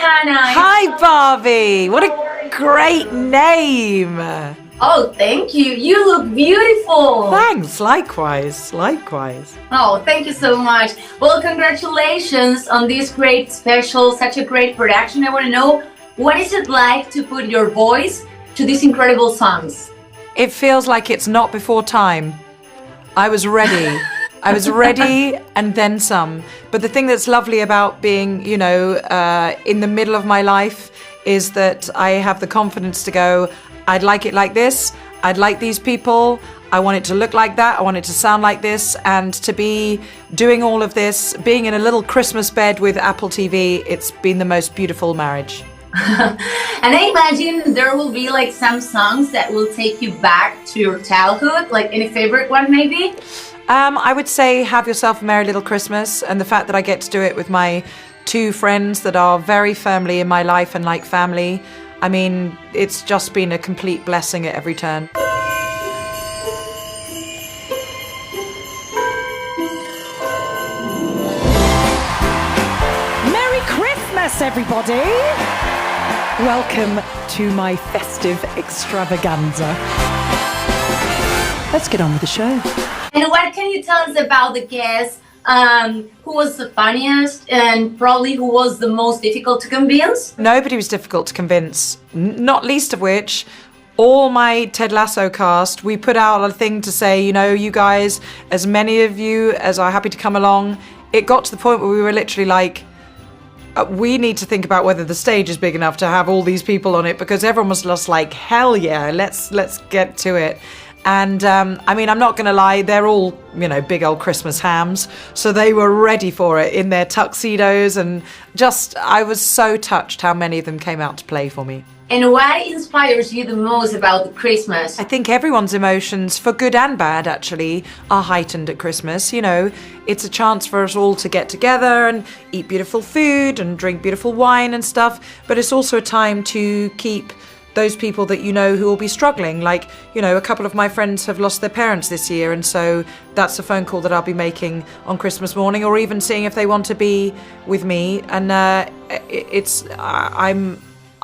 Hannah. Hi, Barbie. What a great name. Oh, thank you. You look beautiful. Thanks. Likewise. Oh, thank you so much. Well, congratulations on this great special, such a great production. I want to know, what is it like to put your voice to these incredible songs? It feels like it's not before time. I was ready. I was ready and then some. But the thing that's lovely about being, in the middle of my life is that I have the confidence to go, I'd like it like this. I'd like these people. I want it to look like that. I want it to sound like this. And to be doing all of this, being in a little Christmas bed with Apple TV, it's been the most beautiful marriage. And I imagine there will be like some songs that will take you back to your childhood, like any favorite one maybe? I would say Have Yourself a Merry Little Christmas, and the fact that I get to do it with my two friends that are very firmly in my life and like family. I mean, it's just been a complete blessing at every turn. Merry Christmas, everybody! Welcome to my festive extravaganza. Let's get on with the show. And what can you tell us about the guest? Who was the funniest and probably who was the most difficult to convince? Nobody was difficult to convince, not least of which all my Ted Lasso cast. We put out a thing to say, you guys, as many of you as are happy to come along. It got to the point where we were literally like, we need to think about whether the stage is big enough to have all these people on it, because everyone was just like, hell yeah, let's get to it. And I'm not going to lie, they're all, big old Christmas hams. So they were ready for it in their tuxedos, and I was so touched how many of them came out to play for me. And what inspires you the most about the Christmas? I think everyone's emotions, for good and bad actually, are heightened at Christmas. It's a chance for us all to get together and eat beautiful food and drink beautiful wine and stuff. But it's also a time to keep those people that who will be struggling. Like, a couple of my friends have lost their parents this year, and so that's a phone call that I'll be making on Christmas morning, or even seeing if they want to be with me. And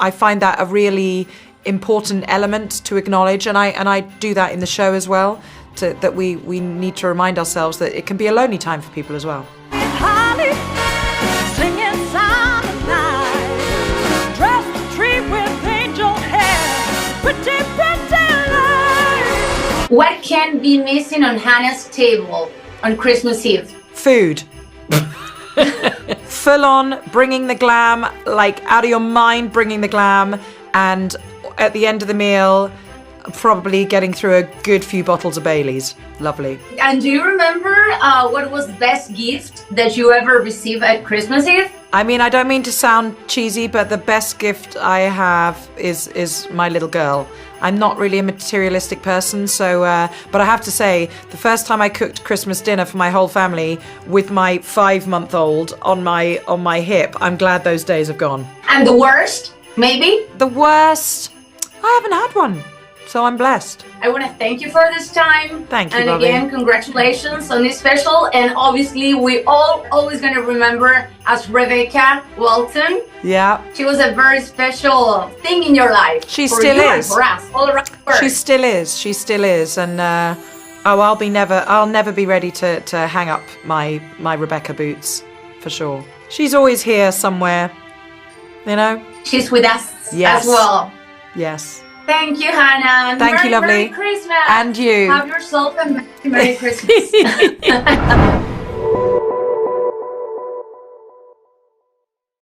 I find that a really important element to acknowledge, and I do that in the show as well, that we need to remind ourselves that it can be a lonely time for people as well. Holly, singing Silent Night, dress the tree with angel hair, pretty light. What can be missing on Hannah's table on Christmas Eve? Food. Full on, bringing the glam, like out of your mind, bringing the glam, and at the end of the meal, probably getting through a good few bottles of Baileys. Lovely. And do you remember what was the best gift that you ever received at Christmas Eve? I don't mean to sound cheesy, but the best gift I have is my little girl. I'm not really a materialistic person, so but I have to say, the first time I cooked Christmas dinner for my whole family with my 5-month-old on my hip, I'm glad those days have gone. And the worst, maybe? The worst? I haven't had one, so I'm blessed. I want to thank you for this time. Thank you, and Bobby. again, congratulations on this special. And obviously, we all always going to remember as Rebecca Walton. Yeah. She was a very special thing in your life. She for still you is. And for us, all around the world. She still is. And I'll never be ready to hang up my Rebecca boots, for sure. She's always here somewhere, She's with us Yes. as well. Yes. Thank you, Hannah. Thank you, lovely. Merry Christmas. And you. Have yourself a Merry Christmas.